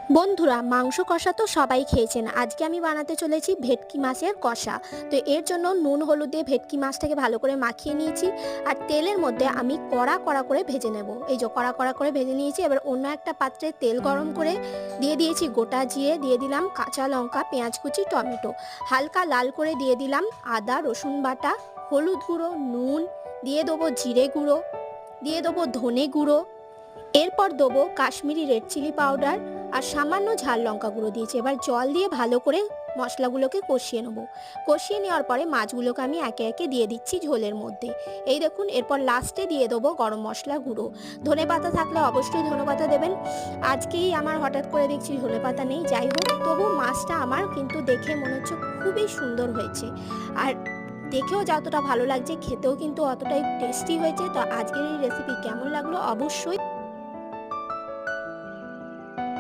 বন্ধুরা, মাংস কষা তো সবাই খেয়েছেন। আজকে আমি বানাতে চলেছি ভেটকি মাছের কষা। তো এর জন্য নুন হলুদ দিয়ে ভেটকি মাছটাকে ভালো করে মাখিয়ে নিয়েছি। আর তেলের মধ্যে আমি কড়া কড়া করে ভেজে নেব। এই যে কড়া কড়া করে ভেজে নিয়েছি। এবার অন্য একটা পাত্রে তেল গরম করে দিয়ে দিয়েছি গোটা জিরে, দিয়ে দিলাম কাঁচা লঙ্কা, পেঁয়াজ কুচি, টমেটো। হালকা লাল করে দিয়ে দিলাম আদা রসুন বাটা, হলুদ গুঁড়ো, নুন, দিয়ে দেবো জিরে গুঁড়ো, দিয়ে দেবো ধনে গুঁড়ো, এরপর দেবো কাশ্মীরি রেড চিলি পাউডার আর সামান্য ঝাল লঙ্কা গুঁড়ো দিয়েছি। এবার জল দিয়ে ভালো করে মশলাগুলোকে কষিয়ে নেবো। কষিয়ে নেওয়ার পরে মাছগুলোকে আমি একে একে দিয়ে দিচ্ছি ঝোলের মধ্যে। এই দেখুন, এরপর লাস্টে দিয়ে দেবো গরম মশলা গুঁড়ো। ধনেপাতা থাকলে অবশ্যই ধনেপাতা দেবেন। আজকেই আমার হঠাৎ করে দেখছি ধনেপাতা নেই, যাই হোক তবু মাছটা আমার কিন্তু দেখে মনে হচ্ছে খুবই সুন্দর হয়েছে। আর দেখেও যতটা ভালো লাগছে, খেতেও কিন্তু অতটাই টেস্টি হয়েছে। তো আজকের এই রেসিপি কেমন লাগলো অবশ্যই